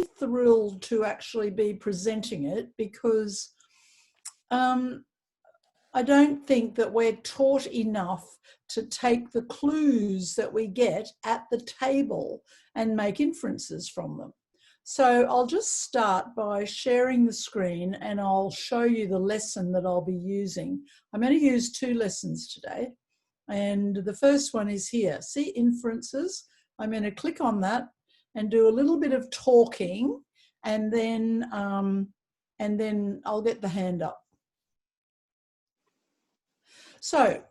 thrilled to actually be presenting it because I don't think that we're taught enough to take the clues that we get at the table and make inferences from them. So I'll just start by sharing the screen and I'll show you the lesson that I'll be using. I'm going to use 2 lessons today. And the first one is here. See Inferences? I'm going to click on that and do a little bit of talking, and then I'll get the hand up. So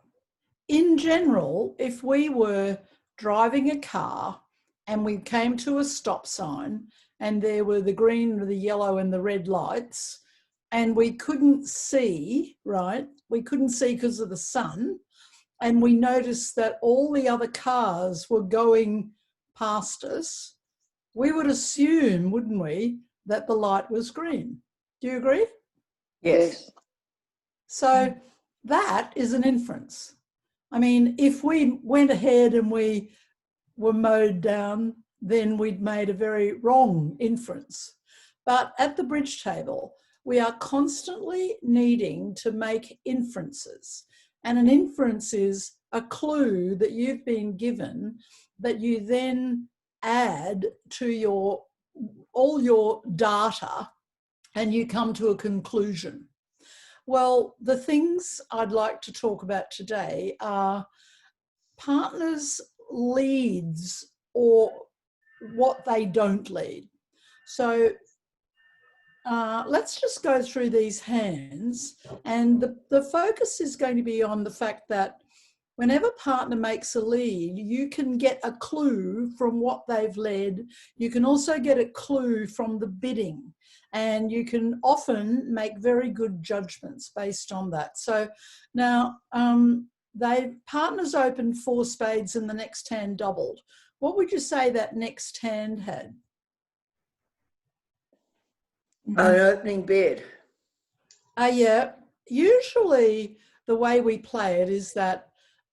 in general, if we were driving a car and we came to a stop sign and there were the green, the yellow and the red lights, and we couldn't see, right? We couldn't see because of the sun, and we noticed that all the other cars were going past us, we would assume, wouldn't we, that the light was green. Do you agree? Yes. So that is an inference. I mean, if we went ahead and we were mowed down, then we'd made a very wrong inference. But at the bridge table, we are constantly needing to make inferences. And an inference is a clue that you've been given that you then add to all your data and you come to a conclusion. Well, the things I'd like to talk about today are partners' leads or what they don't lead. So let's just go through these hands, and the focus is going to be on the fact that whenever partner makes a lead, you can get a clue from what they've led. You can also get a clue from the bidding, and you can often make very good judgments based on that. So now partners opened 4 spades and the next hand doubled. What would you say that next hand had? An opening bid. Yeah, usually the way we play it is that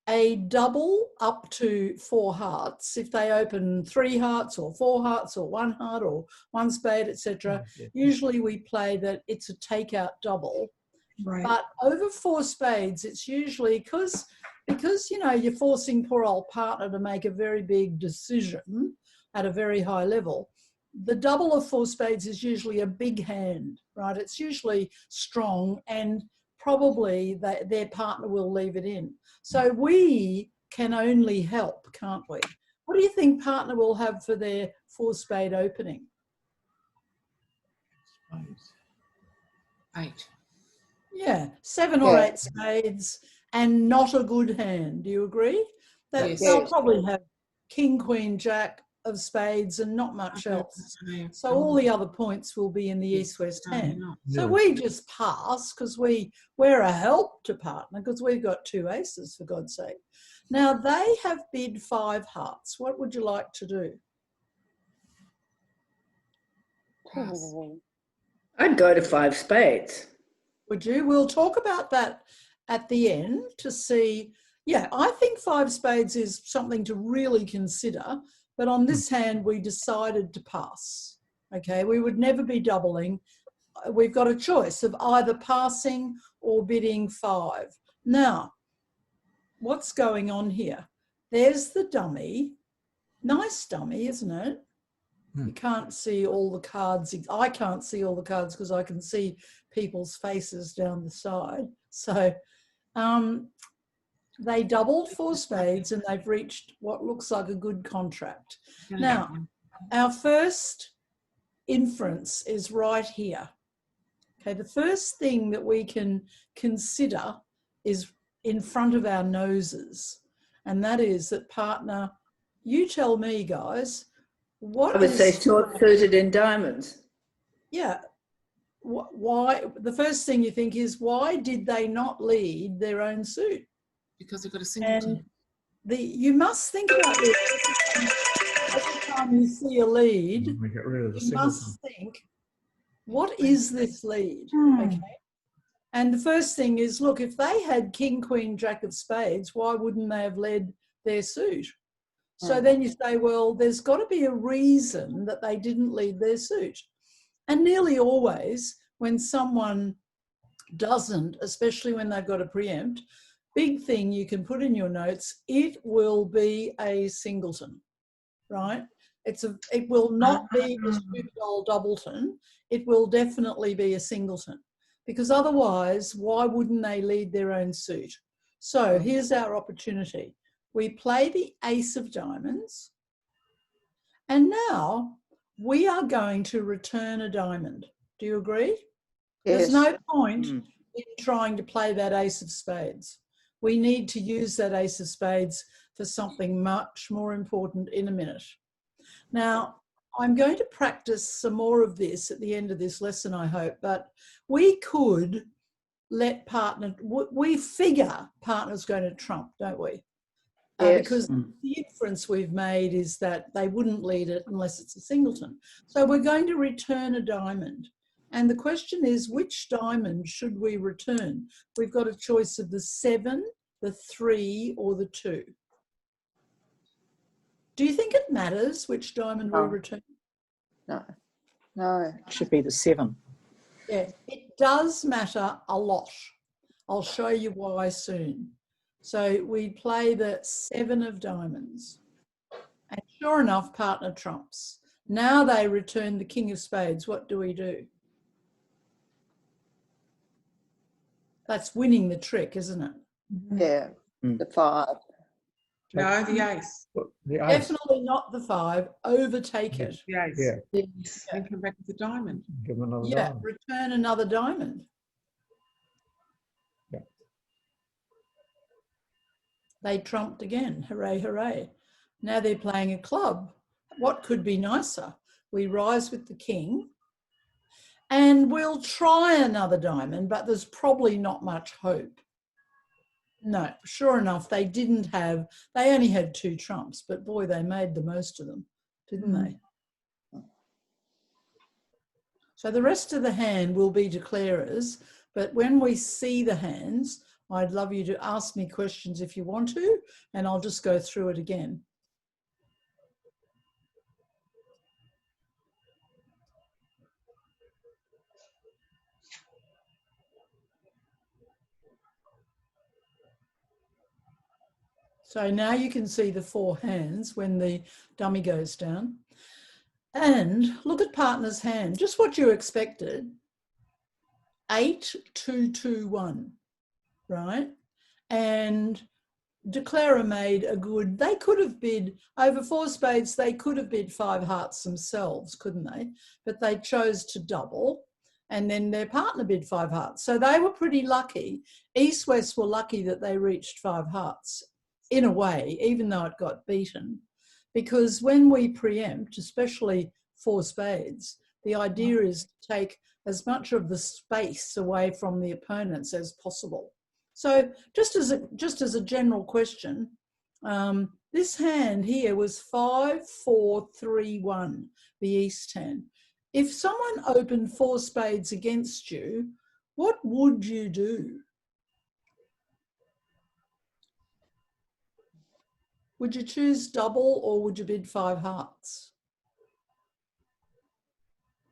a double up to 4 hearts, if they open 3 hearts or 4 hearts or 1 heart or 1 spade, etc., usually we play that it's a takeout double. Right. But over 4 spades, it's usually because you know you're forcing poor old partner to make a very big decision at a very high level. The double of 4 spades is usually a big hand, right? It's usually strong, and probably their partner will leave it in. So we can only help, can't we? What do you think partner will have for their 4 spade opening? 8. Yeah, 7 or 8 spades and not a good hand. Do you agree? That they'll probably have king, queen, jack of spades and not much else. So all the other points will be in the east-west hand. So we just pass because we're a help to partner because we've got 2 aces, for God's sake. Now they have bid 5 hearts. What would you like to do? Pass. I'd go to 5 spades. Would you? We'll talk about that at the end to see. Yeah, I think 5 spades is something to really consider. But on this hand, we decided to pass. Okay, we would never be doubling. We've got a choice of either passing or bidding 5. Now, what's going on here? There's the dummy. Nice dummy, isn't it? You can't see all the cards. I can't see all the cards because I can see people's faces down the side. So they doubled 4 spades and they've reached what looks like a good contract. Now, our first inference is right here. Okay, the first thing that we can consider is in front of our noses, and that is that partner, you tell me, guys, what I would say short-suited in diamonds. Yeah. Why? The first thing you think is, why did they not lead their own suit? Because they've got a singleton. And you must think about this. Every time you see a lead, we get rid of the you singleton. must think, what is this lead? Okay. And the first thing is, look, if they had king, queen, jack of spades, why wouldn't they have led their suit? So then you say, well, there's got to be a reason that they didn't lead their suit. And nearly always when someone doesn't, especially when they've got a preempt, big thing you can put in your notes, it will be a singleton, right? It will not be a stupid old doubleton. It will definitely be a singleton, because otherwise, why wouldn't they lead their own suit? So here's our opportunity. We play the ace of diamonds, and now we are going to return a diamond. Do you agree? Yes. There's no point in trying to play that ace of spades. We need to use that ace of spades for something much more important in a minute. Now, I'm going to practice some more of this at the end of this lesson, I hope, but we could let partner, we figure partner's going to trump, don't we? Yes. Because the inference we've made is that they wouldn't lead it unless it's a singleton. So we're going to return a diamond. And the question is, which diamond should we return? We've got a choice of the 7, the 3, or the 2. Do you think it matters which diamond we return? No. No. It should be the 7. Yeah, it does matter a lot. I'll show you why soon. So we play the 7 of diamonds. And sure enough, partner trumps. Now they return the king of spades. What do we do? That's winning the trick, isn't it? Yeah. The 5. No, the ace. The ace. Definitely not the 5. Overtake it. The ace. Yeah. Yes. Then come back with the diamond. Give them another Yeah, diamond. return another diamond. Yeah. They trumped again. Hooray, hooray. Now they're playing a club. What could be nicer? We rise with the king and we'll try another diamond, but there's probably not much hope. No, sure enough, they only had 2 trumps, but boy, they made the most of them, didn't they? So the rest of the hand will be declarers, but when we see the hands, I'd love you to ask me questions if you want to, and I'll just go through it again. So now you can see the 4 hands when the dummy goes down. And look at partner's hand, just what you expected. 8, 2, 2, 1, right? And declarer made a good, they could have bid, over 4 spades, they could have bid 5 hearts themselves, couldn't they? But they chose to double, and then their partner bid 5 hearts. So they were pretty lucky. East-West were lucky that they reached 5 hearts, in a way, even though it got beaten. Because when we preempt, especially 4 spades, the idea is to take as much of the space away from the opponents as possible. So just as a general question, this hand here was 5, 4, 3, 1, the east hand. If someone opened 4 spades against you, what would you do? Would you choose double or would you bid 5 hearts?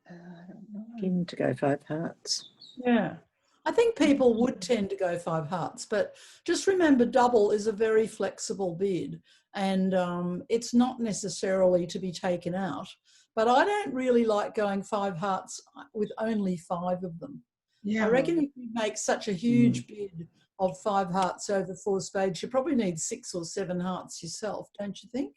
I don't know. Tend to go 5 hearts. Yeah, I think people would tend to go 5 hearts, but just remember double is a very flexible bid and it's not necessarily to be taken out. But I don't really like going 5 hearts with only 5 of them. Yeah. I reckon if you make such a huge bid of 5 hearts over 4 spades, you probably need 6 or 7 hearts yourself, don't you think?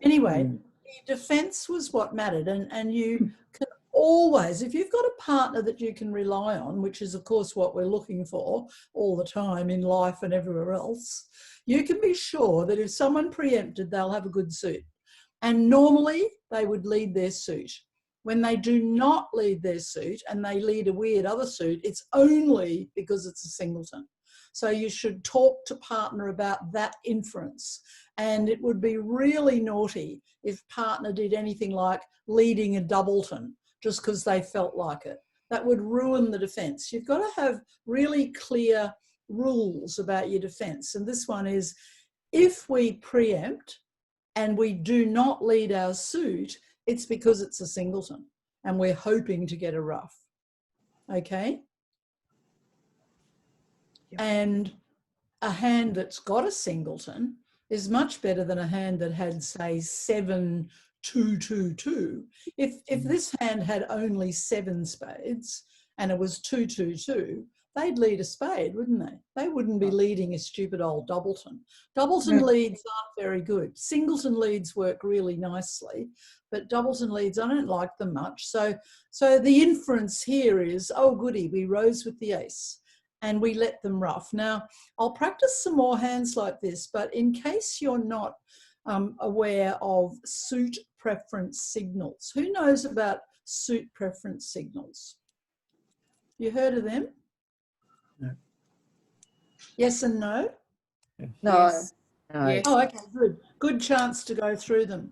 Anyway, the defence was what mattered, and you can always, if you've got a partner that you can rely on, which is of course what we're looking for all the time in life and everywhere else, you can be sure that if someone preempted, they'll have a good suit. And normally they would lead their suit. When they do not lead their suit and they lead a weird other suit, it's only because it's a singleton. So you should talk to partner about that inference. And it would be really naughty if partner did anything like leading a doubleton just because they felt like it. That would ruin the defense. You've got to have really clear rules about your defense. And this one is, if we preempt, and we do not lead our suit, it's because it's a singleton and we're hoping to get a ruff. Okay? Yep. And a hand that's got a singleton is much better than a hand that had, say, 7, 2, 2, 2. If this hand had only 7 spades and it was 2, 2, 2, they'd lead a spade, wouldn't they? They wouldn't be leading a stupid old doubleton. Doubleton leads aren't very good. Singleton leads work really nicely, but doubleton leads, I don't like them much. So the inference here is, oh goody, we rose with the ace and we let them ruff. Now, I'll practice some more hands like this, but in case you're not aware of suit preference signals, who knows about suit preference signals? You heard of them? No. Yes and no? No. Yes. No. Yes. Oh, okay, good. Good chance to go through them.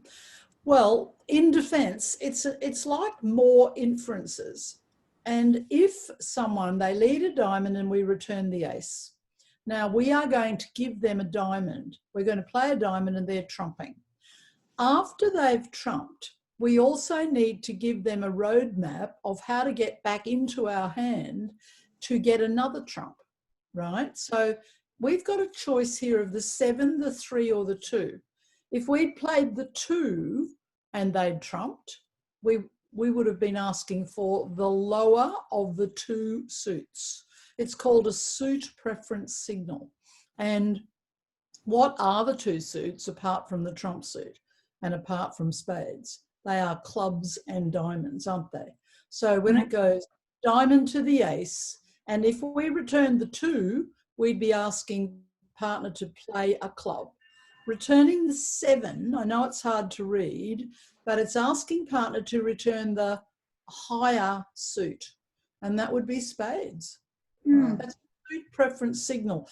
Well, in defence, it's like more inferences. And if someone, they lead a diamond and we return the ace. Now, we are going to give them a diamond. We're going to play a diamond and they're trumping. After they've trumped, we also need to give them a roadmap of how to get back into our hand to get another trump, right? So we've got a choice here of the 7, the 3 or the 2. If we'd played the 2 and they'd trumped, we would have been asking for the lower of the 2 suits. It's called a suit preference signal. And what are the 2 suits apart from the trump suit and apart from spades? They are clubs and diamonds, aren't they? So when it goes diamond to the ace, and if we return the 2, we'd be asking partner to play a club. Returning the 7, I know it's hard to read, but it's asking partner to return the higher suit, and that would be spades. That's a suit preference signal.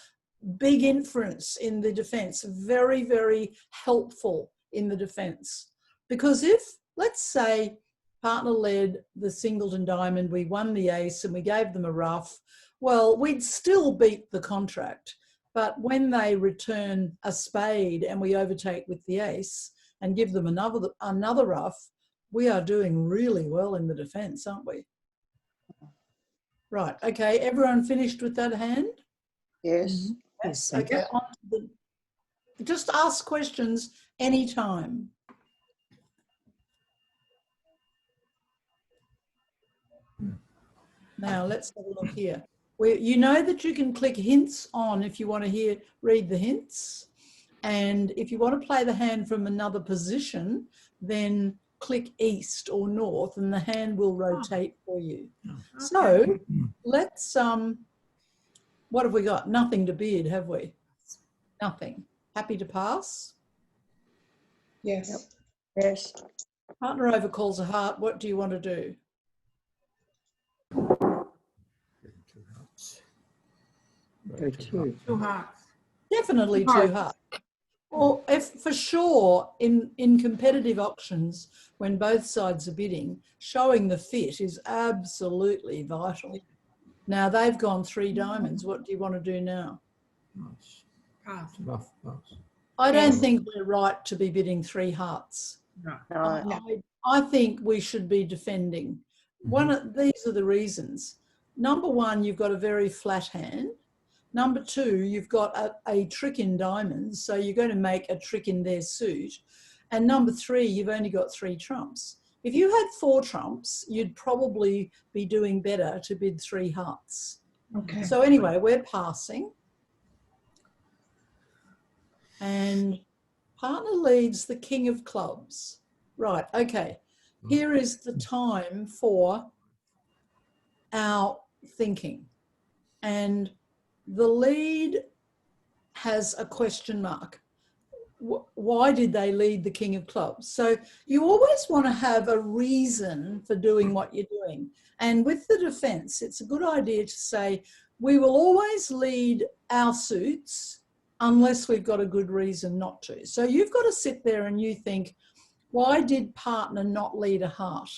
Big inference in the defence, very, very helpful in the defence. Because if, let's say, partner led the singleton diamond, we won the ace and we gave them a ruff, well, we'd still beat the contract. But when they return a spade and we overtake with the ace and give them another ruff, we are doing really well in the defence, aren't we? Right, okay, everyone finished with that hand? Yes. Yes. Okay, on to just ask questions anytime. Now let's have a look here. You know that you can click hints on if you want to read the hints. And if you want to play the hand from another position, then click east or north and the hand will rotate for you. So let's, what have we got? Nothing to bid, have we? Nothing. Happy to pass? Yes. Yes. Partner overcalls a heart. What do you want to do? Go 2. 2 hearts. Definitely 2 hearts. Well, if for sure in competitive auctions, when both sides are bidding, showing the fit is absolutely vital. Now they've gone 3 diamonds. What do you want to do now? Pass. I don't think we're right to be bidding 3 hearts. No. No. I think we should be defending. These are the reasons. Number 1, you've got a very flat hand. Number 2, you've got a trick in diamonds, so you're going to make a trick in their suit. And number 3, you've only got 3 trumps. If you had 4 trumps, you'd probably be doing better to bid 3 hearts. Okay. So anyway, we're passing. And partner leads the king of clubs. Right, okay. Here is the time for our thinking. And the lead has a question mark. Why did they lead the king of clubs? So you always want to have a reason for doing what you're doing. And with the defense, it's a good idea to say, we will always lead our suits unless we've got a good reason not to. So you've got to sit there and you think, why did partner not lead a heart?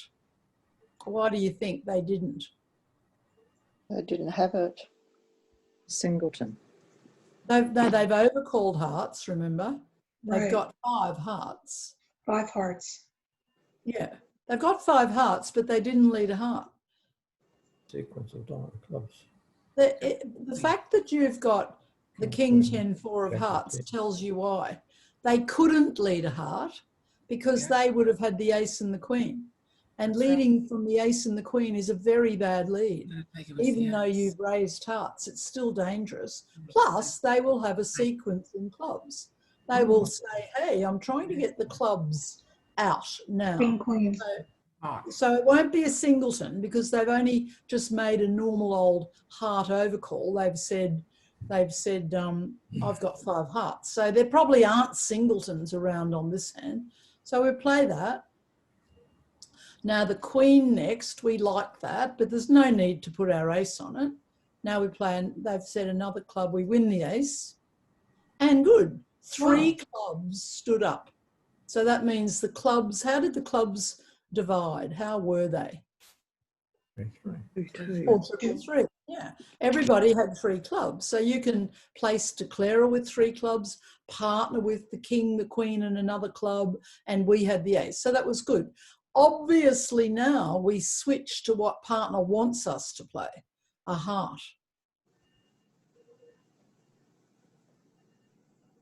Why do you think they didn't? They didn't have it. Singleton. They've overcalled hearts, remember? They've Right. got 5 hearts. 5 hearts. Yeah, they've got 5 hearts, but they didn't lead a heart. Sequence of diamond clubs. The fact that you've got the king, 10, 4 of hearts tells you why. They couldn't lead a heart because they would have had the ace and the queen. And leading from the ace and the queen is a very bad lead. Even though you've raised hearts, it's still dangerous. Plus, they will have a sequence in clubs. They will say, hey, I'm trying to get the clubs out now. King, queen. So it won't be a singleton because they've only just made a normal old heart overcall. They've said, I've got 5 hearts. So there probably aren't singletons around on this hand. So we play that. Now the queen next, we like that, but there's no need to put our ace on it. Now we play, and they've said another club, we win the ace. And good, 3 clubs stood up. So that means the clubs, how did the clubs divide? How were they? 3-3. Or 3-3, yeah. Everybody had 3 clubs. So you can place declarer with 3 clubs, partner with the king, the queen, and another club, and we had the ace. So that was good. Obviously now we switch to what partner wants us to play, a heart.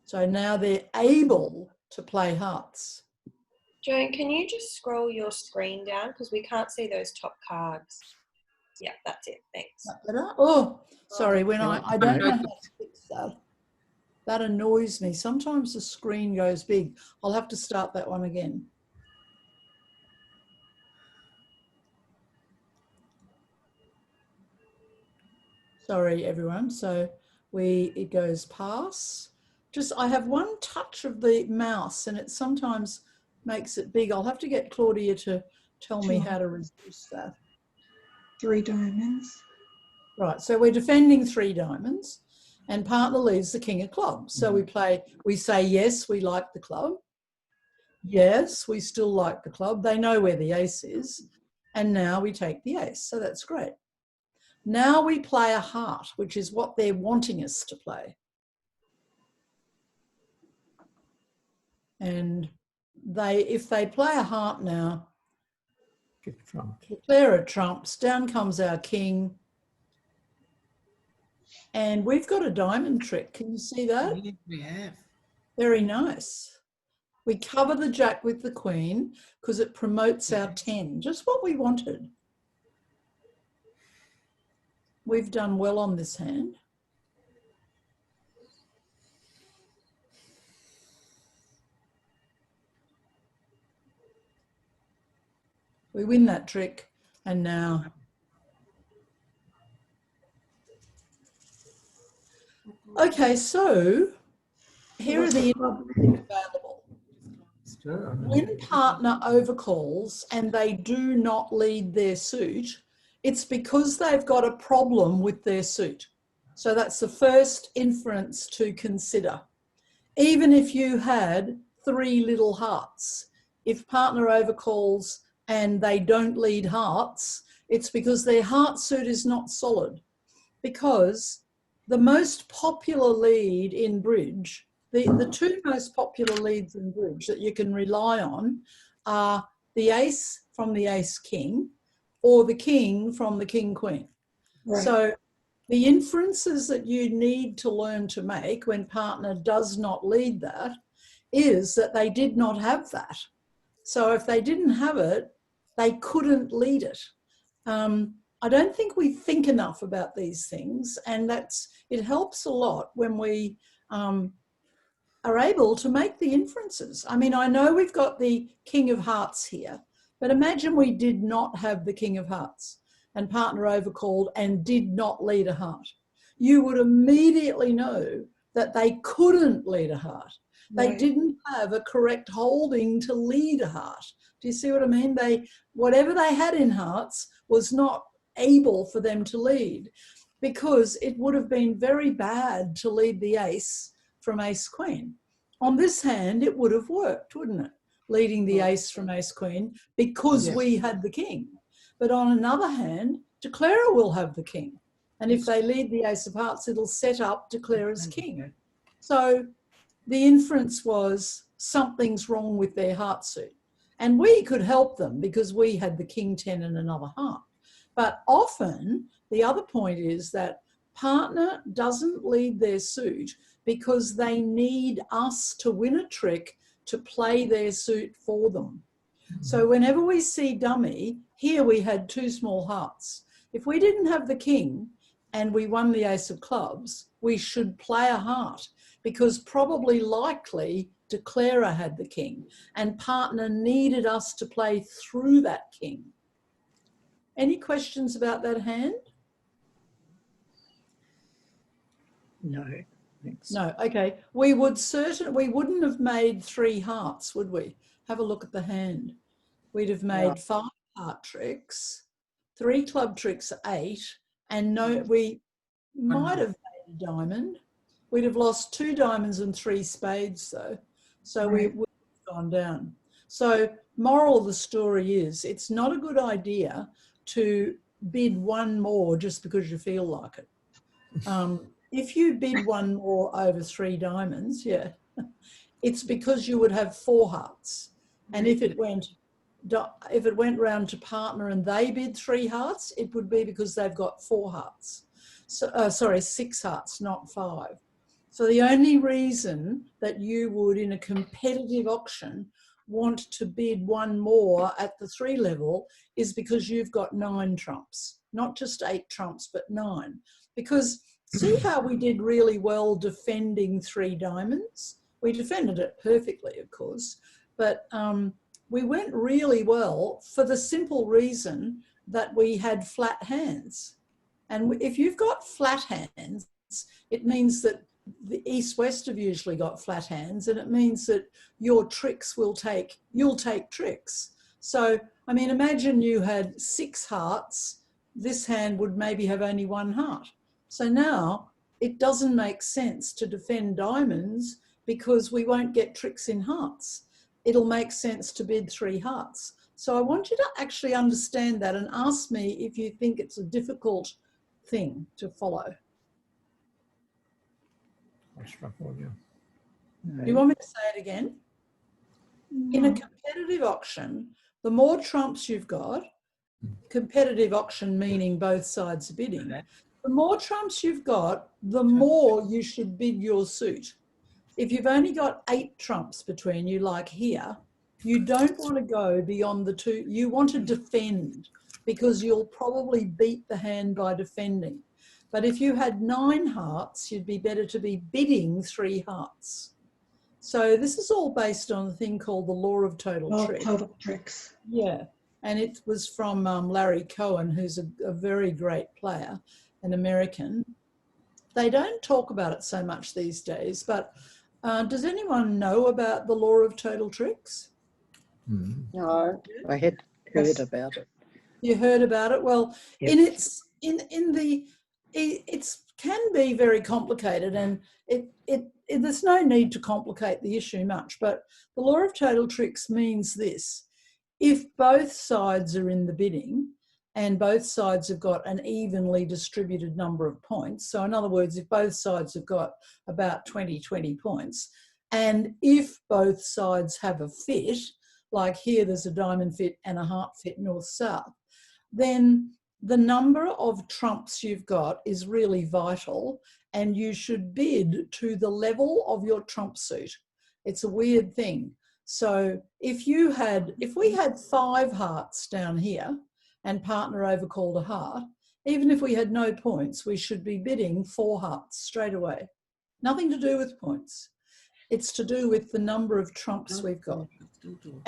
So now they're able to play hearts. Joan, can you just scroll your screen down because we can't see those top cards? Yeah, that's it. Thanks. Oh, sorry, when I don't know how to fix that. That annoys me. Sometimes the screen goes big. I'll have to start that one again. Sorry, everyone. So it goes pass. Just, I have one touch of the mouse and it sometimes makes it big. I'll have to get Claudia to tell me how to reduce that. 3 diamonds. Right, so we're defending 3 diamonds and partner leads the king of clubs. So we say, yes, we like the club. Yes, we still like the club. They know where the ace is. And now we take the ace. So that's great. Now we play a heart, which is what they're wanting us to play. And if they play a heart now, declarer trumps, down comes our king. And we've got a diamond trick. Can you see that? Yeah, we have. Very nice. We cover the jack with the queen because it promotes our 10, just what we wanted. We've done well on this hand. We win that trick, and now okay, so here are the available. When partner overcalls and they do not lead their suit, it's because they've got a problem with their suit. So that's the first inference to consider. Even if you had 3 little hearts, if partner overcalls and they don't lead hearts, it's because their heart suit is not solid. Because the most popular lead in bridge, the 2 most popular leads in bridge that you can rely on are the ace from the ace king or the king from the king queen. Right. So the inferences that you need to learn to make when partner does not lead that is that they did not have that. So if they didn't have it, they couldn't lead it. I don't think we think enough about these things, and it helps a lot when we are able to make the inferences. I mean, I know we've got the king of hearts here, but imagine we did not have the king of hearts and partner overcalled and did not lead a heart. You would immediately know that they couldn't lead a heart. Right. They didn't have a correct holding to lead a heart. Do you see what I mean? Whatever they had in hearts was not able for them to lead, because it would have been very bad to lead the ace from ace queen. On this hand, it would have worked, wouldn't it? Leading the ace from ace queen because we had the king. But on another hand, declarer will have the king. And if they lead the ace of hearts, it'll set up declarer's king. So the inference was something's wrong with their heart suit. And we could help them because we had the king 10 and another heart. But often the other point is that partner doesn't lead their suit because they need us to win a trick to play their suit for them. So whenever we see dummy, here we had 2 small hearts. If we didn't have the king and we won the ace of clubs, we should play a heart because probably likely declarer had the king and partner needed us to play through that king. Any questions about that hand? No, thanks. No, okay. We wouldn't have made 3 hearts, would we? Have a look at the hand. We'd have made 5 heart tricks, 3 club tricks, 8, and no, we might have made a diamond. We'd have lost 2 diamonds and 3 spades though. So we would have gone down. So moral of the story is it's not a good idea to bid 1 more just because you feel like it. If you bid 1 more over 3 diamonds, yeah, it's because you would have 4 hearts. And if it went round to partner and they bid 3 hearts, it would be because they've got 4 hearts. So, sorry, 6 hearts, not 5. So the only reason that you would, in a competitive auction, want to bid 1 more at the 3 level is because you've got 9 trumps, not just 8 trumps, but 9. Because see how we did really well defending 3 diamonds? We defended it perfectly, of course, but we went really well for the simple reason that we had flat hands. And if you've got flat hands, it means that the east-west have usually got flat hands, and it means that your tricks you'll take tricks. So, I mean, imagine you had 6 hearts, this hand would maybe have only 1 heart. So now it doesn't make sense to defend diamonds because we won't get tricks in hearts. It'll make sense to bid 3 hearts. So I want you to actually understand that and ask me if you think it's a difficult thing to follow. I struck all you. Do you want me to say it again? In a competitive auction, the more trumps you've got, competitive auction meaning both sides are bidding, the more trumps you've got, the more you should bid your suit. If you've only got 8 trumps between you, like here, you don't want to go beyond the 2. You want to defend because you'll probably beat the hand by defending. But if you had 9 hearts, you'd be better to be bidding 3 hearts. So this is all based on a thing called the law of total tricks. Total tricks. Yeah, and it was from Larry Cohen, who's a very great player, an American. They don't talk about it so much these days, but does anyone know about the law of total tricks? No, I had heard about it. You heard about it? Well, Yep. it can be very complicated, and there's no need to complicate the issue much, but the law of total tricks means this: if both sides are in the bidding and both sides have got an evenly distributed number of points, so in other words, if both sides have got about 20 points, and if both sides have a fit, like here there's a diamond fit and a heart fit north-south, then the number of trumps you've got is really vital, and you should bid to the level of your trump suit. It's a weird thing. So if we had 5 hearts down here and partner overcalled a heart, even if we had no points, we should be bidding 4 hearts straight away. Nothing to do with points. It's to do with the number of trumps we've got.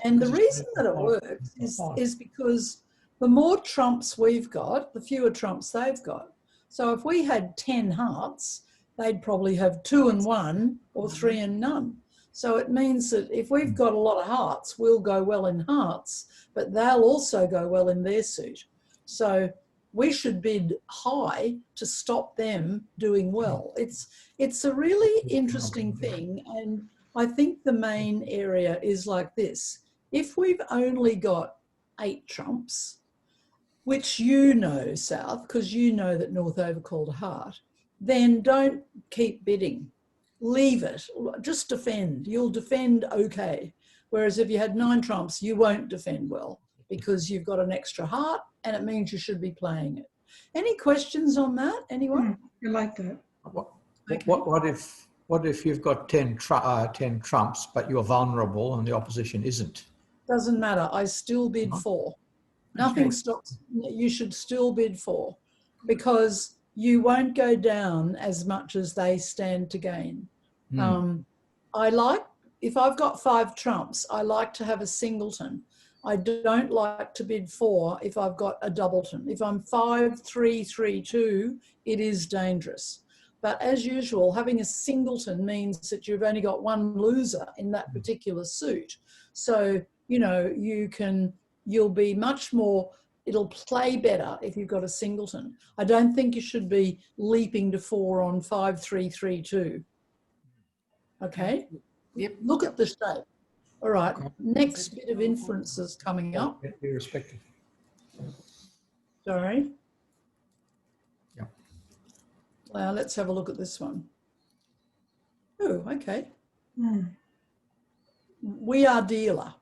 And the reason that it works is because the more trumps we've got, the fewer trumps they've got. So if we had 10 hearts, they'd probably have 2 and 1 or 3 and none. So it means that if we've got a lot of hearts, we'll go well in hearts, but they'll also go well in their suit. So we should bid high to stop them doing well. It's a really interesting thing, and I think the main area is like this. If we've only got 8 trumps, which you know, South, because you know that North overcalled a heart, then don't keep bidding. leave it. Just defend. You'll defend okay. Whereas if you had 9 trumps, you won't defend well because you've got an extra heart and it means you should be playing it. Any questions on that? Anyone? I like that. Okay. What if you've got 10 trumps, but you're vulnerable and the opposition isn't? Doesn't matter. I still bid Huh? 4. Nothing stops. You should still bid 4 because you won't go down as much as they stand to gain. I like, if I've got 5 trumps, I like to have a singleton. I don't like to bid 4 if I've got a doubleton. If I'm 5, 3, 3, 2, it is dangerous. But as usual, having a singleton means that you've only got one loser in that particular suit. So, you know, you'll be much more, it'll play better if you've got a singleton. I don't think you should be leaping to 4 on 5, 3, 3, 2. Okay? Yep. Look at the shape. All right, Okay. next bit of inferences coming up. Be respected. Sorry. Yeah. Well, let's have a look at this one. Oh, okay. We are dealer.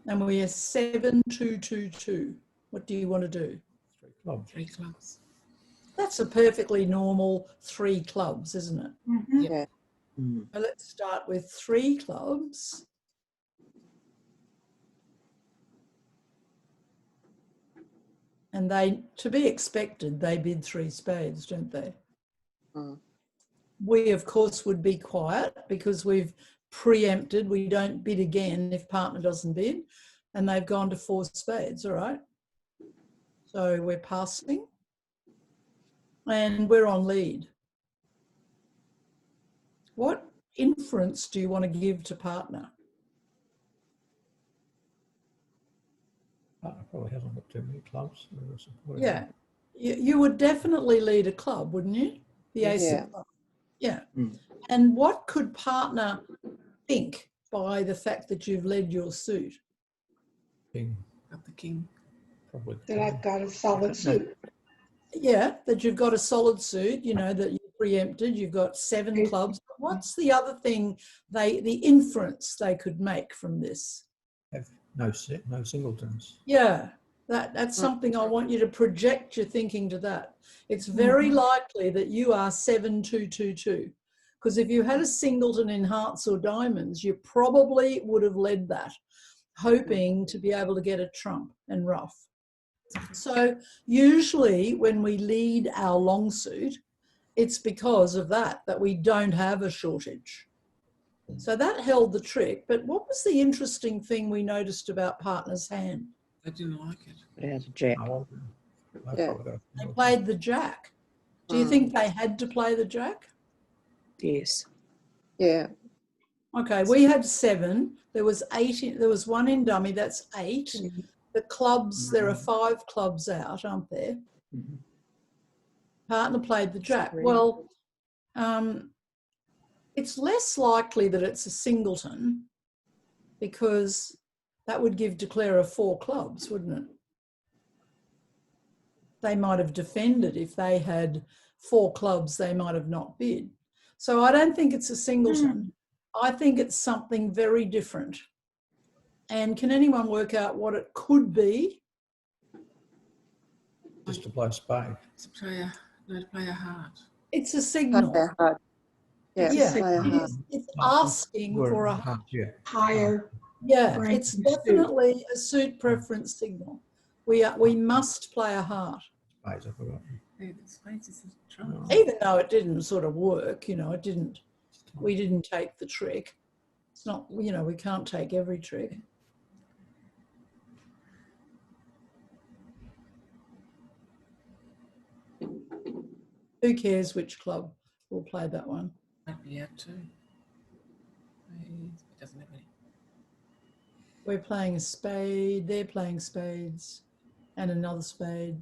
And we are 7, 2, 2, 2. What do you want to do? 3 clubs. 3 clubs. That's a perfectly normal 3 clubs, isn't it? Yeah. So let's start with 3 clubs. And they, to be expected, they bid 3 spades, don't they? We, of course, would be quiet because we've preempted. We don't bid again if partner doesn't bid. And they've gone to 4 spades, all right? So we're passing. And we're on lead. What inference do you want to give to partner? Partner probably hasn't got too many clubs. Yeah, you would definitely lead a club, wouldn't you? The ace of clubs. Yeah. And what could partner think by the fact that you've led your suit? King, Got the king. probably. That I've got a solid suit. Yeah, that you've got a solid suit, you know, that you preempted, you've got 7 clubs. What's the other thing the inference they could make from this? Have no singletons. Yeah, that's something I want you to project your thinking to that. It's very likely that you are 7, 2, 2, 2. Because if you had a singleton in hearts or diamonds, you probably would have led that, hoping to be able to get a trump and ruff. So usually when we lead our long suit, it's because of that we don't have a shortage. So that held the trick. But what was the interesting thing we noticed about partner's hand? I didn't like it. It has a jack. They They played the jack. Do you think they had to play the jack? Yes. Yeah. Okay, we had 7. There was 8. There was 1 in dummy. That's 8. The clubs, there are 5 clubs out, aren't there? Partner played the jack. Well, it's less likely that it's a singleton because that would give declarer 4 clubs, wouldn't it? They might have defended. If they had 4 clubs, they might have not bid. So I don't think it's a singleton. I think it's something very different. And can anyone work out what it could be? Just to play spade. To play a heart. It's a signal. Yeah, Yeah, play a heart. it's asking for a heart. Yeah. Higher. yeah. Right. It's definitely a suit preference signal. We must play a heart, Spades, I forgot. Hey, the spades is a trump. even though it didn't sort of work. You know, it didn't. We didn't take the trick. It's not. You know, we can't take every trick. Who cares which club will play that one? Might be out too. It doesn't have any. We're playing a spade, they're playing spades, and another spade.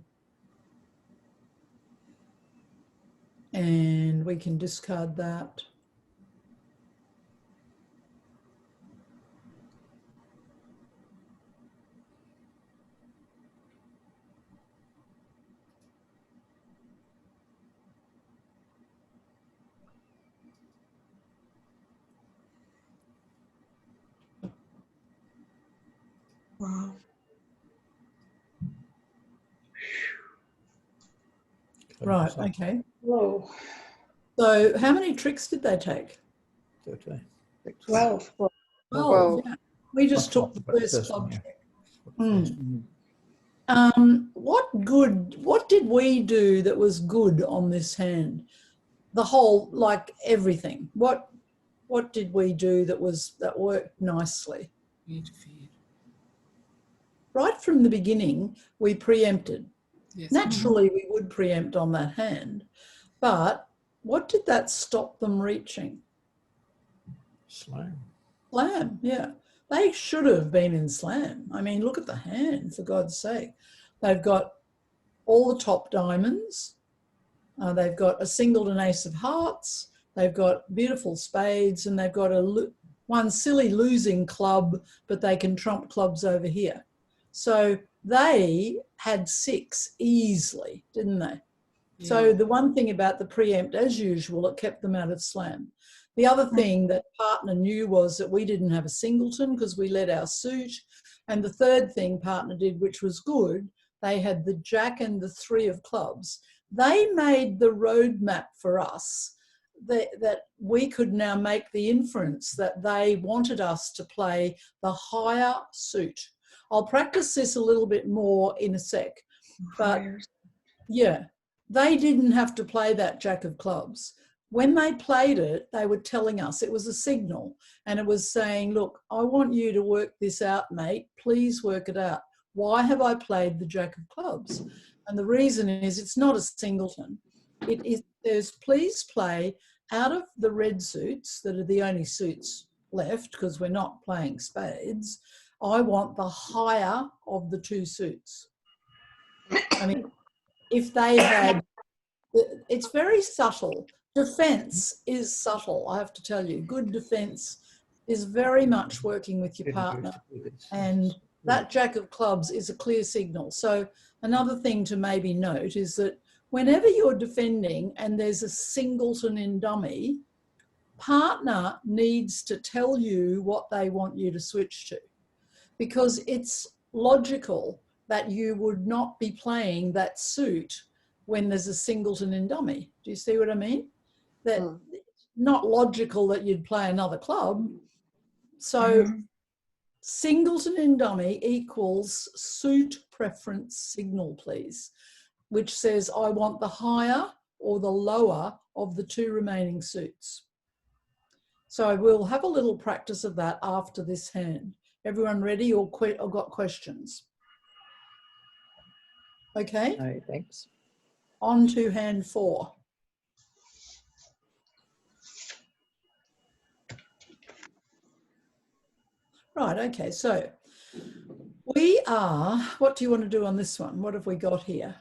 And we can discard that. Wow. Right, okay. Whoa. So how many tricks did they take? 13. 12. Well, Well, yeah. We just took the But first club one, yeah. trick. First. What did we do that was good on this hand? The whole, like everything. What did we do that worked nicely? Interfered. Right from the beginning, we preempted. Yes. Naturally, we would preempt on that hand, but what did that stop them reaching? Slam. Slam, yeah. They should have been in slam. I mean, look at the hand, for God's sake. They've got all the top diamonds. They've got a singleton ace of hearts. They've got beautiful spades, and they've got one silly losing club, but they can trump clubs over here. So they had 6 easily, didn't they? Yeah. So the one thing about the preempt, as usual, it kept them out of slam. The other thing that partner knew was that we didn't have a singleton because we led our suit. And the third thing partner did, which was good, they had the jack and the 3 of clubs. They made the roadmap for us that we could now make the inference that they wanted us to play the higher suit. I'll practice this a little bit more in a sec, but yeah, they didn't have to play that jack of clubs. When they played it, they were telling us it was a signal, and it was saying, look, I want you to work this out, mate. Please work it out. Why have I played the jack of clubs? And the reason is it's not a singleton. There's please play out of the red suits that are the only suits left because we're not playing spades. I want the higher of the 2 suits. I mean, if they had, it's very subtle. Defense is subtle, I have to tell you. Good defense is very much working with your partner. And that jack of clubs is a clear signal. So another thing to maybe note is that whenever you're defending and there's a singleton in dummy, partner needs to tell you what they want you to switch to, because it's logical that you would not be playing that suit when there's a singleton in dummy. Do you see what I mean? That it's not logical that you'd play another club. So singleton in dummy equals suit preference signal, please, which says I want the higher or the lower of the 2 remaining suits. So we'll have a little practice of that after this hand. Everyone ready or got questions? Okay. no, thanks. On to hand 4. Right, okay, so we are, what do you want to do on this one? What have we got here?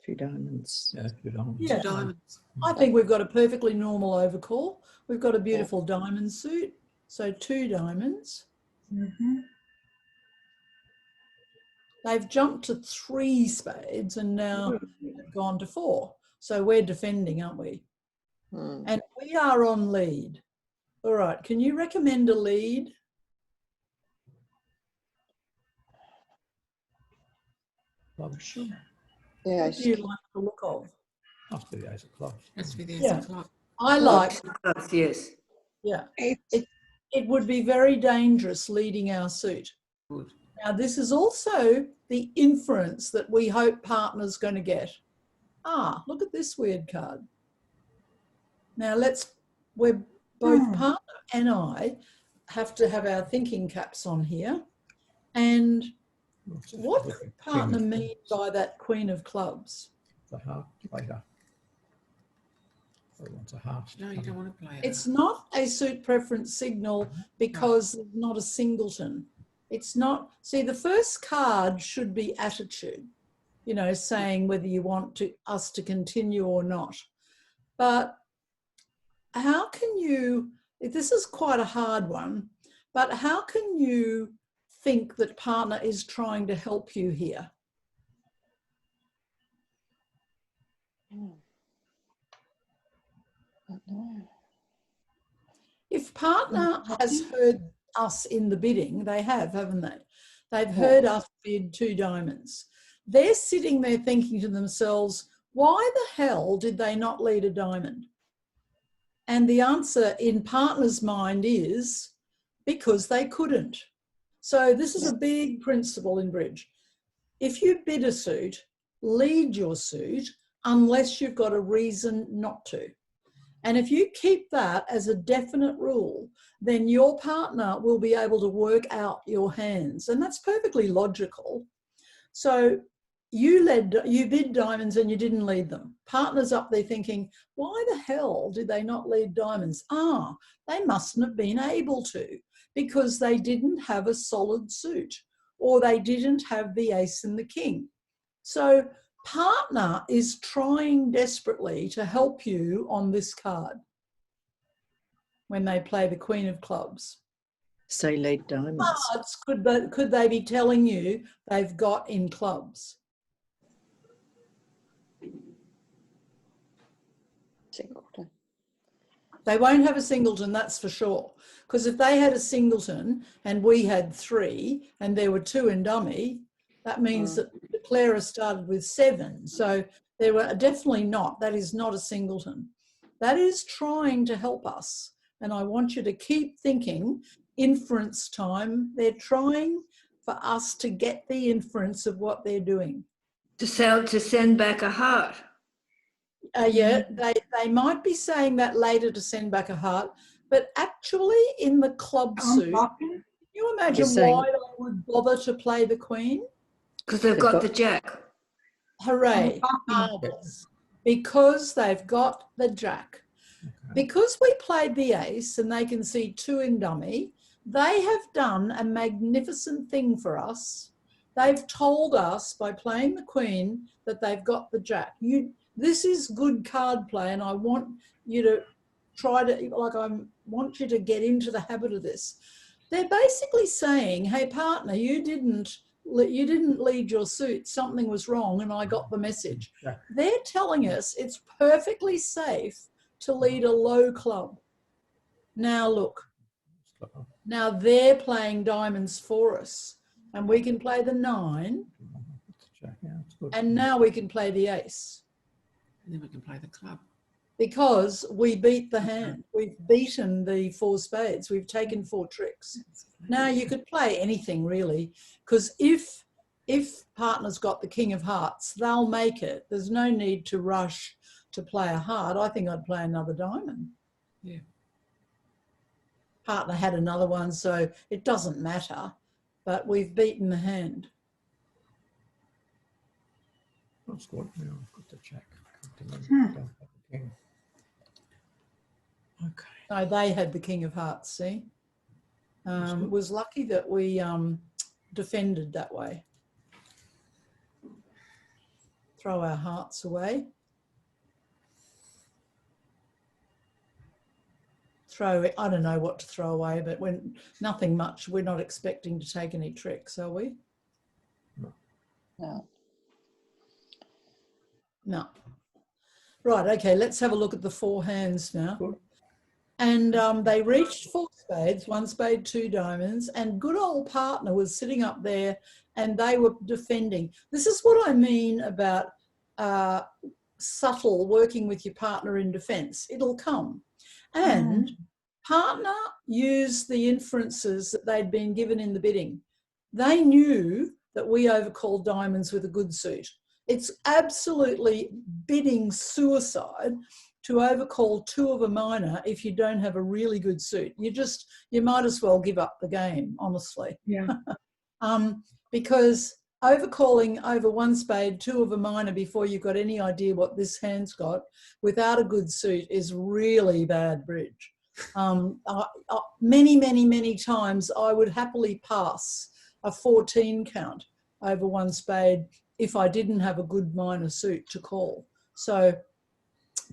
2 diamonds. Yeah, 2 diamonds. Yeah. 2 diamonds. I think we've got a perfectly normal overcall. We've got a beautiful diamond suit, so 2 diamonds. They've jumped to 3 spades and now they've gone to 4. So we're defending, aren't we? And we are on lead. All right, can you recommend a lead? Clubs. Yeah. What do you like the look of? Must be the ace of clubs. Has to be the ace Yeah. of clubs. I like, Clubs, yes. yeah, Eight. it would be very dangerous leading our suit. Good. Now, this is also the inference that we hope partner's going to get. Ah, look at this weird card. Now, we're both partner and I have to have our thinking caps on here. And what could partner mean by that Queen of Clubs? The heart later. So it wants a heart. No, you don't want to play it. It's not a suit preference signal because there's not a singleton. It's not, see, the first card should be attitude, you know, saying whether you want us to continue or not. But how can you, this is quite a hard one, but how can you think that partner is trying to help you here? If partner has heard us in the bidding. They have, haven't they? They've heard us bid 2 diamonds. They're sitting there thinking to themselves, why the hell did they not lead a diamond? And the answer in partner's mind is because they couldn't. So this is a big principle in bridge. If you bid a suit, lead your suit unless you've got a reason not to. And if you keep that as a definite rule, then your partner will be able to work out your hands. And that's perfectly logical. So you bid diamonds and you didn't lead them. Partner's up there thinking, why the hell did they not lead diamonds? They mustn't have been able to because they didn't have a solid suit or they didn't have the ace and the king. So partner is trying desperately to help you on this card when they play the Queen of Clubs. Say lead diamonds. Cards could they be telling you they've got in clubs? Singleton. They won't have a singleton, that's for sure. Because if they had a singleton and we had 3 and there were 2 in dummy, that means that the declarer started with 7. So there were definitely not. That is not a singleton. That is trying to help us. And I want you to keep thinking inference time. They're trying for us to get the inference of what they're doing. To send back a heart. Yeah, they might be saying that later to send back a heart, but actually in the club suit, can you imagine why they would bother to play the Queen? Because they've got the Jack. Hooray, marvellous. Because they've got the Jack. Okay. Because we played the ace and they can see 2 in dummy, they have done a magnificent thing for us. They've told us by playing the Queen that they've got the Jack. This is good card play, and I want you to I want you to get into the habit of this. They're basically saying, hey, partner, you didn't lead your suit. Something was wrong, and I got the message. Yeah. They're telling us it's perfectly safe to lead a low club. Now, look. Now they're playing diamonds for us, and we can play the 9, and now we can play the ace. And then we can play the club. Because we beat the hand. We've beaten the 4 spades. We've taken 4 tricks. Now you could play anything really, because if partner's got the King of Hearts, they'll make it. There's no need to rush to play a heart. I think I'd play another diamond. Yeah. Partner had another one, so it doesn't matter. But we've beaten the hand. That's good. Yeah, I've got the Jack. Okay. No, they had the King of Hearts, see? Was lucky that we defended that way. Throw our hearts away. I don't know what to throw away, but when nothing much, we're not expecting to take any tricks, are we? No. No. Right, okay, let's have a look at the 4 hands now. Good. And they reached 4 spades, 1 spade, 2 diamonds, and good old partner was sitting up there and they were defending. This is what I mean about subtle working with your partner in defense. It'll come. And partner used the inferences that they'd been given in the bidding. They knew that we overcalled diamonds with a good suit. It's absolutely bidding suicide to overcall 2 of a minor if you don't have a really good suit. You might as well give up the game, honestly. Yeah. Because overcalling over 1 spade, 2 of a minor before you've got any idea what this hand's got without a good suit is really bad bridge. Many times I would happily pass a 14 count over 1 spade if I didn't have a good minor suit to call. So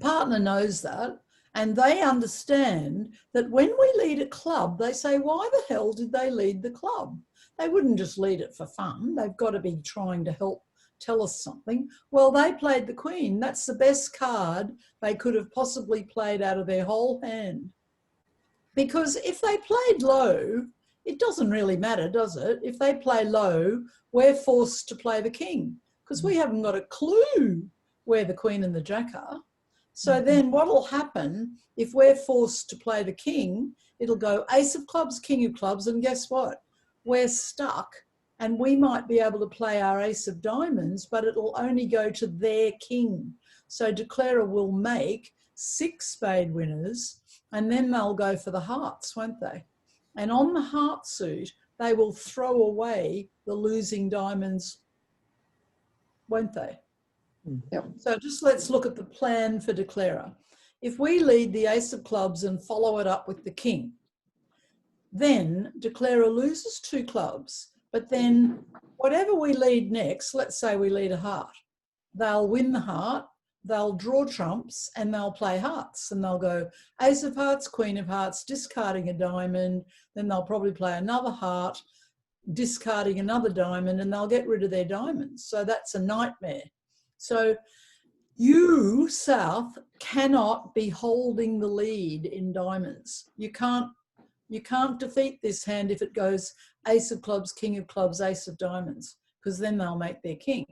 partner knows that, and they understand that when we lead a club, they say, why the hell did they lead the club? They wouldn't just lead it for fun. They've got to be trying to help tell us something. Well, they played the Queen. That's the best card they could have possibly played out of their whole hand. Because if they played low, it doesn't really matter, does it? If they play low, we're forced to play the king because we haven't got a clue where the queen and the jack are. So then what will happen if we're forced to play the king? It'll go ace of clubs, king of clubs, and guess what? We're stuck, and we might be able to play our ace of diamonds, but it'll only go to their king. So declarer will make 6 spade winners, and then they'll go for the hearts, won't they? And on the heart suit, they will throw away the losing diamonds, won't they? Yep. So just let's look at the plan for declarer. If we lead the ace of clubs and follow it up with the king, then declarer loses 2 clubs, but then whatever we lead next, let's say we lead a heart, they'll win the heart, they'll draw trumps, and they'll play hearts, and they'll go ace of hearts, queen of hearts, discarding a diamond, then they'll probably play another heart, discarding another diamond, and they'll get rid of their diamonds. So that's a nightmare. So you, South, cannot be holding the lead in diamonds. You can't defeat this hand if it goes ace of clubs, king of clubs, ace of diamonds, because then they'll make their king.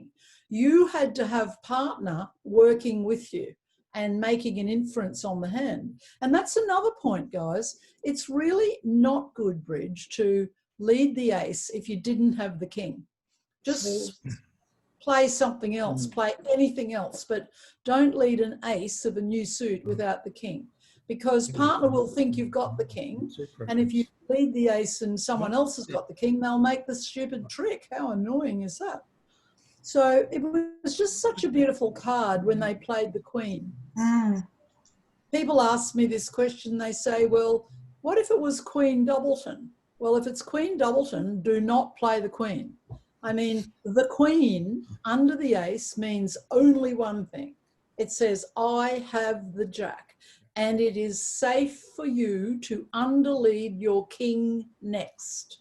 You had to have partner working with you and making an inference on the hand. And that's another point, guys. It's really not good, bridge, to lead the ace if you didn't have the king. Just play something else, play anything else, but don't lead an ace of a new suit without the king, because partner will think you've got the king, and if you lead the ace and someone else has got the king, they'll make the stupid trick. How annoying is that? So it was just such a beautiful card when they played the queen. People ask me this question, they say, well, what if it was Queen Doubleton? Well, if it's Queen Doubleton, do not play the queen. I mean, the queen under the ace means only one thing. It says, I have the jack, and it is safe for you to underlead your king next.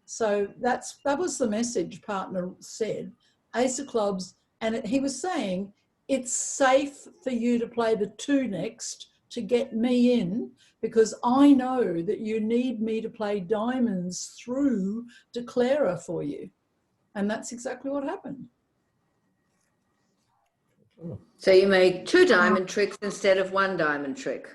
So that was the message partner said, ace of clubs, and he was saying, it's safe for you to play the 2 next to get me in, because I know that you need me to play diamonds through declarer for you. And that's exactly what happened. So you made 2 diamond tricks instead of 1 diamond trick.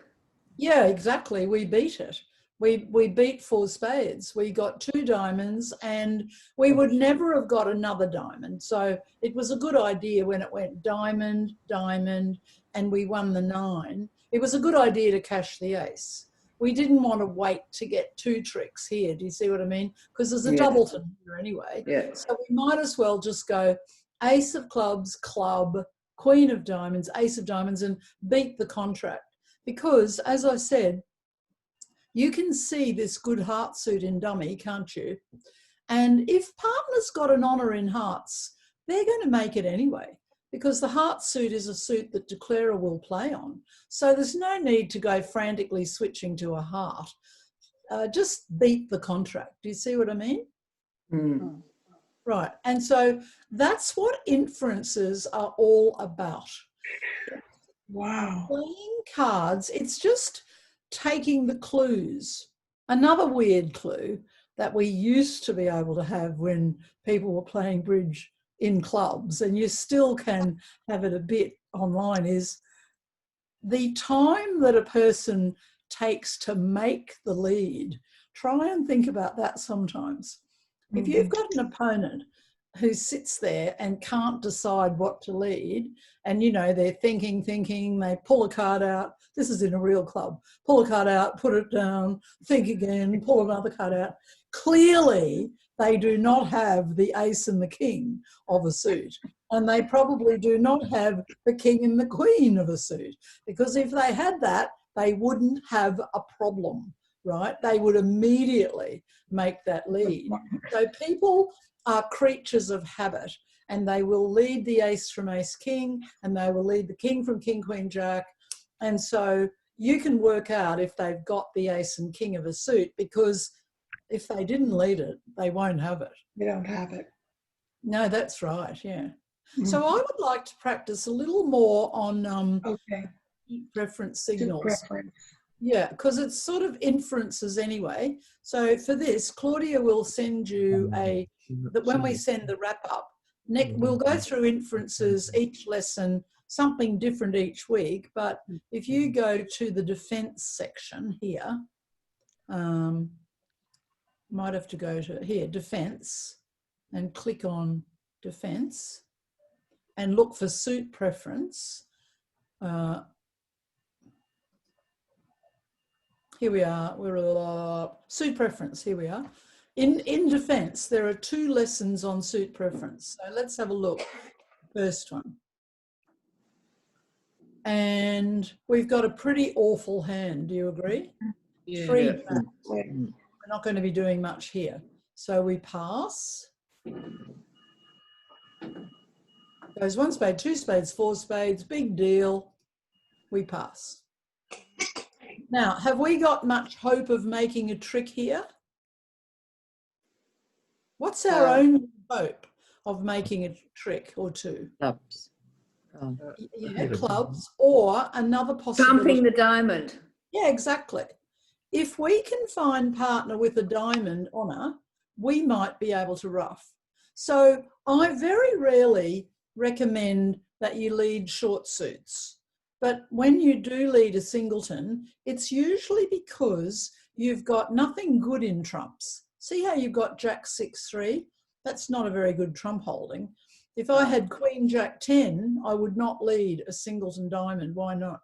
Yeah, exactly. We beat it. We beat 4 spades. We got 2 diamonds, and we would never have got another diamond. So it was a good idea when it went diamond, diamond, and we won the 9. It was a good idea to cash the ace. We didn't want to wait to get 2 tricks here. Do you see what I mean? Because there's a doubleton here anyway. Yeah. So we might as well just go ace of clubs, club, queen of diamonds, ace of diamonds, and beat the contract. Because, as I said, you can see this good heart suit in dummy, can't you? And if partner's got an honour in hearts, they're going to make it anyway, because the heart suit is a suit that declarer will play on. So there's no need to go frantically switching to a heart. Just beat the contract. Do you see what I mean? Mm. Right. And so that's what inferences are all about. Wow. Playing cards, it's just taking the clues. Another weird clue that we used to be able to have when people were playing bridge in clubs, and you still can have it a bit online, is the time that a person takes to make the lead. Try and think about that sometimes. If you've got an opponent who sits there and can't decide what to lead, and you know they're thinking, they pull a card out, this is in a real club, pull a card out, put it down, think again, pull another card out. Clearly they do not have the ace and the king of a suit, and they probably do not have the king and the queen of a suit, because if they had that, they wouldn't have a problem, right? They would immediately make that lead. So people are creatures of habit, and they will lead the ace from ace king, and they will lead the king from king queen jack. And so you can work out if they've got the ace and king of a suit, because if they didn't lead it, they won't have it. We don't have it. No, that's right. Yeah. So I would like to practice a little more on Okay. preference Do signals. preference. Yeah, because it's sort of inferences anyway. So for this, Claudia will send you that when we send the wrap up, we'll go through inferences each lesson, something different each week. But if you go to the defense section here, might have to go to here, defense, and click on defense and look for suit preference. Here we are, we're suit preference, here we are. In defense, there are 2 lessons on suit preference. So let's have a look, first one. And we've got a pretty awful hand, do you agree? Yeah. 3 Yeah. jacks. We're not going to be doing much here. So we pass. Goes 1 spade, 2 spades, 4 spades, big deal. We pass. Now, have we got much hope of making a trick here? What's our only hope of making a trick or 2? Clubs. Oh. Yeah, clubs, or another possibility. Trumping the diamond. Yeah, exactly. If we can find partner with a diamond on her, we might be able to ruff. So I very rarely recommend that you lead short suits. But when you do lead a singleton, it's usually because you've got nothing good in trumps. See how you've got Jack 6-3? That's not a very good trump holding. If I had Queen Jack 10, I would not lead a singleton diamond. Why not?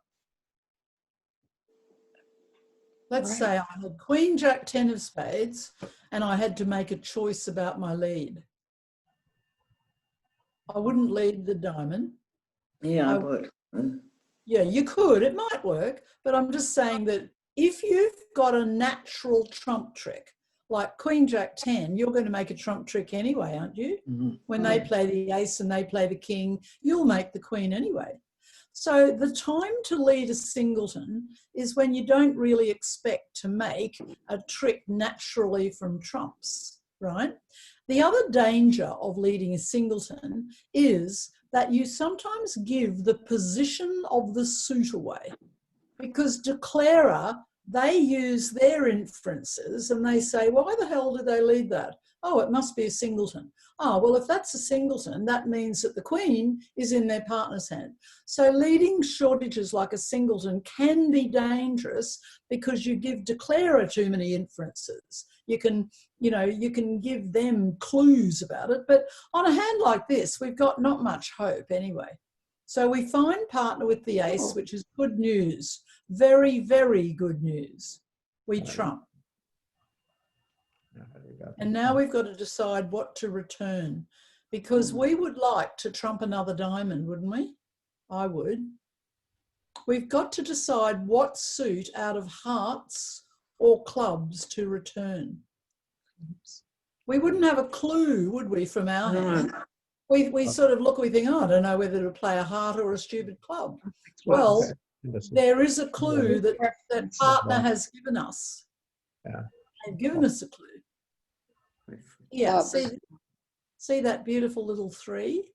Let's say I had Queen Jack 10 of spades and I had to make a choice about my lead. I wouldn't lead the diamond. Yeah, I would. Yeah, you could, it might work, but I'm just saying that if you've got a natural trump trick, like Queen Jack 10, you're going to make a trump trick anyway, aren't you? When they play the ace and they play the king, you'll make the queen anyway. So the time to lead a singleton is when you don't really expect to make a trick naturally from trumps, right? The other danger of leading a singleton is that you sometimes give the position of the suit away, because declarer, they use their inferences and they say, why the hell did they lead that? Oh, it must be a singleton. Oh, well, if that's a singleton, that means that the queen is in their partner's hand. So leading shortages like a singleton can be dangerous because you give declarer too many inferences. You can, you can give them clues about it, but on a hand like this, we've got not much hope anyway. So we find partner with the ace, which is good news. Very, very good news. We trump. And now we've got to decide what to return, because we would like to trump another diamond, wouldn't we? I would. We've got to decide what suit out of hearts or clubs to return. We wouldn't have a clue, would we, from our hand? We sort of look, we think, oh, I don't know whether to play a heart or a stupid club. Well, there is a clue that partner has given us. Yeah. They've given us a clue. Yeah, see that beautiful little 3?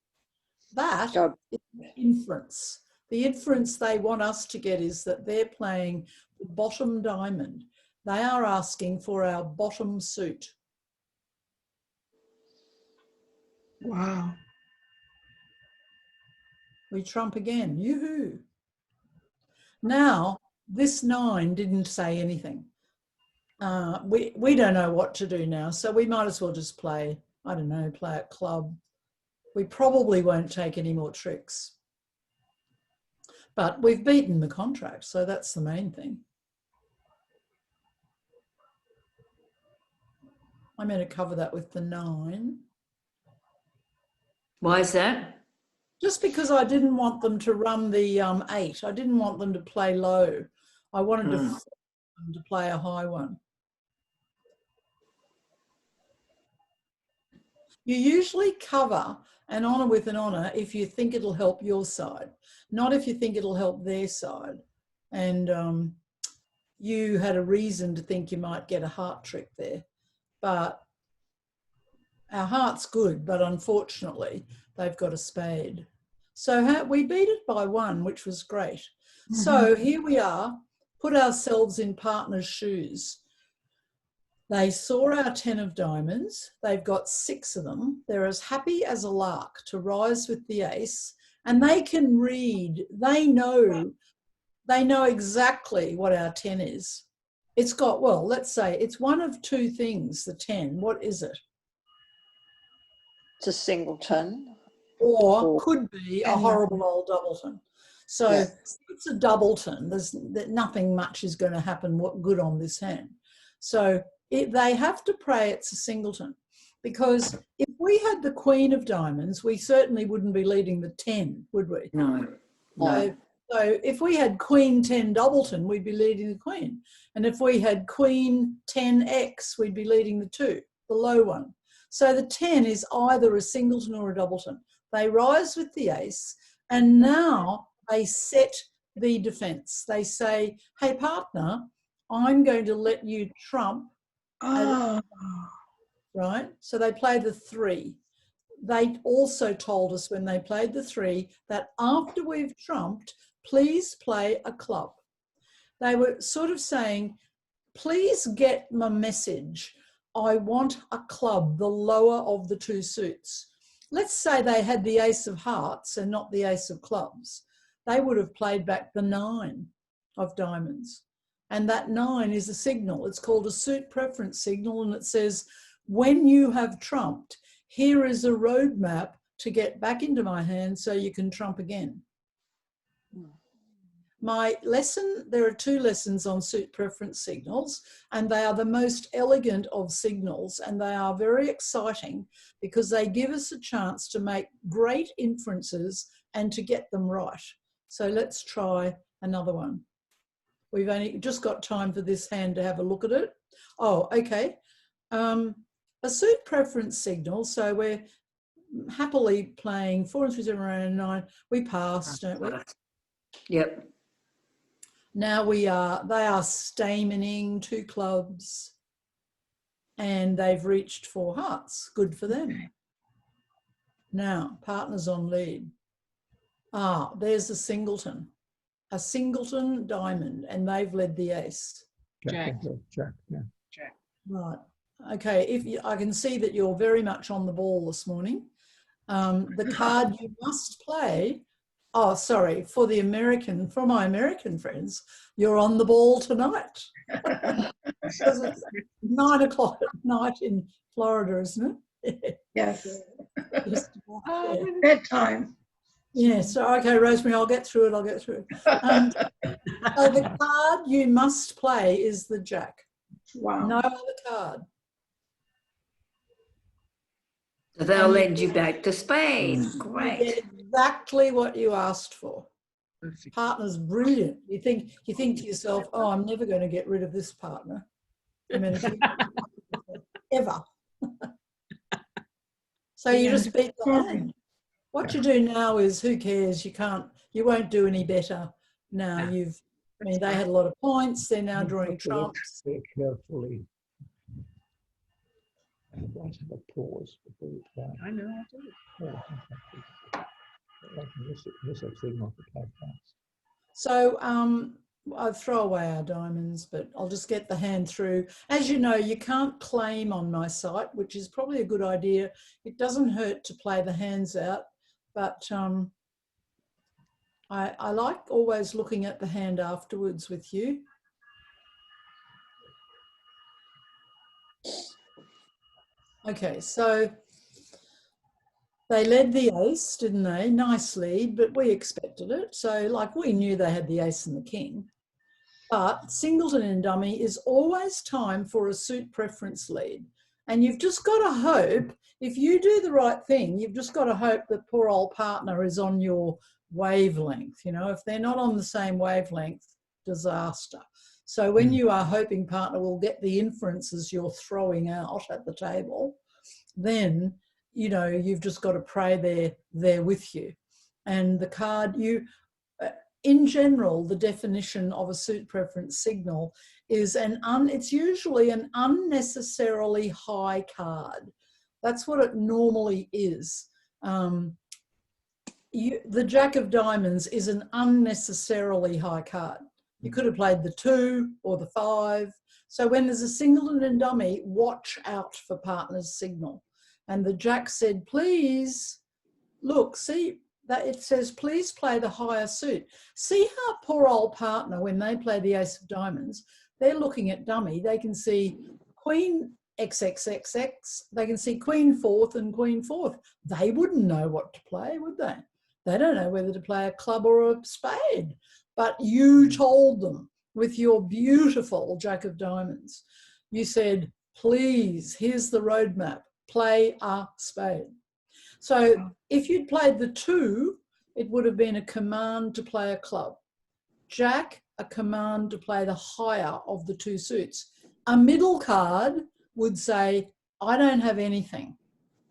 That is inference. The inference they want us to get is that they're playing the bottom diamond. They are asking for our bottom suit. Wow. We trump again. Yoo-hoo. Now, this 9 didn't say anything. We don't know what to do now, so we might as well just play, I don't know, play a club. We probably won't take any more tricks. But we've beaten the contract, so that's the main thing. I'm going to cover that with the 9. Why is that? Just because I didn't want them to run the 8. I didn't want them to play low. I wanted to force them to play a high one. You usually cover an honour with an honour if you think it'll help your side, not if you think it'll help their side. And you had a reason to think you might get a heart trick there. But our heart's good, but unfortunately, they've got a spade. So we beat it by 1, which was great. So here we are. put ourselves in partner's shoes. They saw our 10 of diamonds. They've got 6 of them. They're as happy as a lark to rise with the ace, and they can read. They know exactly what our 10 is. It's got, well, let's say it's one of 2 things, the 10. What is it? It's a singleton. Or could be a horrible old doubleton. So Yeah. it's a doubleton. Nothing much is going to happen good on this hand. So they have to pray it's a singleton, because if we had the queen of diamonds, we certainly wouldn't be leading the 10, would we? No. No. So if we had queen 10 doubleton, we'd be leading the queen. And if we had queen 10x, we'd be leading the 2, the low one. So the 10 is either a singleton or a doubleton. They rise with the ace, and now they set the defense. They say, hey, partner, I'm going to let you trump. Oh. Right? So they play the 3. They also told us when they played the 3 that after we've trumped, please play a club. They were sort of saying, please get my message. I want a club, the lower of the 2 suits. Let's say they had the ace of hearts and not the ace of clubs. They would have played back the 9 of diamonds. And that 9 is a signal. It's called a suit preference signal, and it says, when you have trumped, here is a roadmap to get back into my hand so you can trump again. My lesson, there are 2 lessons on suit preference signals, and they are the most elegant of signals, and they are very exciting because they give us a chance to make great inferences and to get them right. So let's try another one. We've only just got time for this hand to have a look at it. Oh, okay. A suit preference signal, so we're happily playing 4 and 3, 7, 8, and 9. We pass, don't we? Yep. Now they are stamening 2 clubs, and they've reached 4 hearts. Good for them. Now, partners on lead. Ah, there's a singleton diamond, and they've led the ace. Jack. Yeah. Right. Okay, I can see that you're very much on the ball this morning. The card you must play, oh, sorry, for my American friends, you're on the ball tonight. Because it's 9 o'clock at night in Florida, isn't it? Yes. Yeah. Bedtime. Yes. So, okay, Rosemary, I'll get through it. So the card you must play is the Jack. Wow. No other card. So they'll lend you back to Spain. You Great. get exactly what you asked for. Partner's brilliant. You think to yourself, oh, I'm never going to get rid of this partner. I mean, ever. So you just beat the hand. What you do now is, who cares? You won't do any better now. They had a lot of points. They're now drawing trumps. Very carefully. And let's have a pause before you play. I know I do. Miss a signal to play fast. So I'll throw away our diamonds, but I'll just get the hand through. As you know, you can't claim on my site, which is probably a good idea. It doesn't hurt to play the hands out, but I like always looking at the hand afterwards with you. Okay, so they led the ace, didn't they? Nice lead, but we expected it. So, like, we knew they had the ace and the king. But singleton and dummy is always time for a suit preference lead. And you've just got to hope, if you do the right thing, you've just got to hope that poor old partner is on your wavelength. You know, if they're not on the same wavelength, disaster. So when you are hoping partner will get the inferences you're throwing out at the table, then, you know, you've just got to pray they're with you. And the card in general, the definition of a suit preference signal is it's usually an unnecessarily high card. That's what it normally is. The Jack of Diamonds is an unnecessarily high card. You could have played the 2 or the 5. So when there's a singleton and dummy, watch out for partner's signal. And the jack said, please, look, see that it says, please play the higher suit. See how poor old partner, when they play the ace of diamonds, they're looking at dummy. They can see queen XXXX. They can see queen 4th and queen 4th. They wouldn't know what to play, would they? They don't know whether to play a club or a spade. But you told them with your beautiful jack of diamonds. You said, please, here's the roadmap. Play a spade. So if you'd played the 2, it would have been a command to play a club. Jack, a command to play the higher of the 2 suits. A middle card would say, I don't have anything.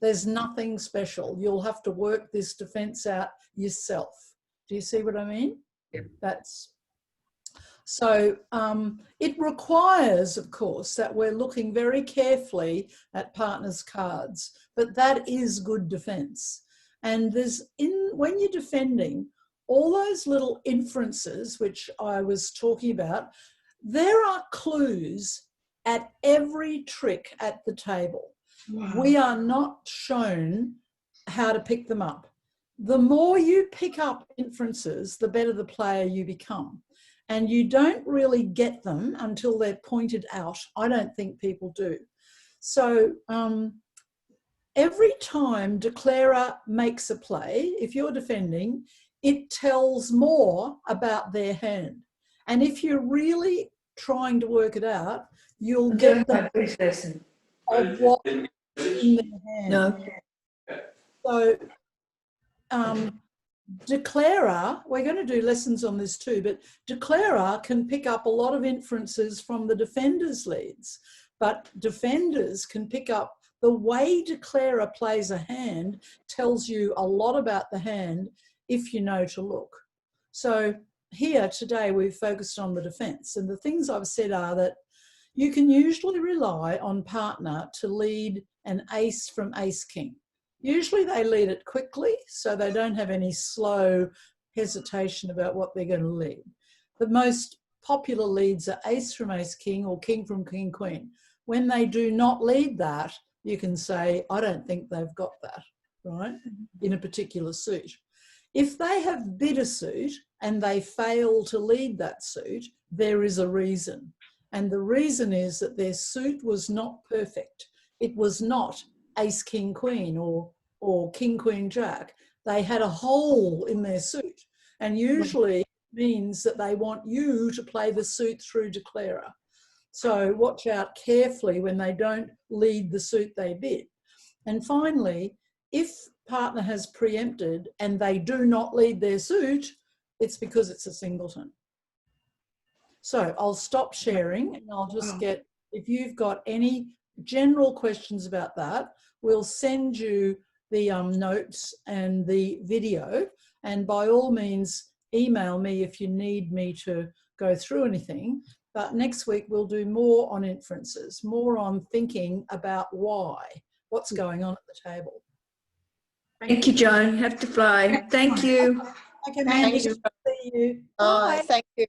There's nothing special. You'll have to work this defense out yourself. Do you see what I mean? Yeah. That's so it requires, of course, that we're looking very carefully at partners' cards, but that is good defense. And when you're defending, all those little inferences, which I was talking about, there are clues at every trick at the table. Wow. We are not shown how to pick them up. The more you pick up inferences, the better the player you become. And you don't really get them until they're pointed out. I don't think people do. So every time declarer makes a play, if you're defending, it tells more about their hand. And if you're really trying to work it out, you'll get the lesson. of what in their hand. No. So declarer, we're going to do lessons on this too, but declarer can pick up a lot of inferences from the defender's leads, but defenders can pick up the way declarer plays a hand tells you a lot about the hand if you know to look. So here today we've focused on the defense, and the things I've said are that you can usually rely on partner to lead an ace from ace king. Usually they lead it quickly, so they don't have any slow hesitation about what they're going to lead. The most popular leads are ace from ace king or king from king queen. When they do not lead that, you can say, I don't think they've got that, right, in a particular suit. If they have bid a suit and they fail to lead that suit, there is a reason. And the reason is that their suit was not perfect. It was not ace, king, queen or king, queen, jack. They had a hole in their suit. And usually it means that they want you to play the suit through declarer. So watch out carefully when they don't lead the suit they bid. And finally, if partner has preempted and they do not lead their suit, it's because it's a singleton. So I'll stop sharing and I'll just get, if you've got any general questions about that, we'll send you the notes and the video, and by all means email me if you need me to go through anything. But next week we'll do more on inferences, more on thinking about why, what's going on at the table. Thank you, Joan. Have to fly. Thank you. Okay, Mandy, Thank you. see you. Oh, Bye. thank you.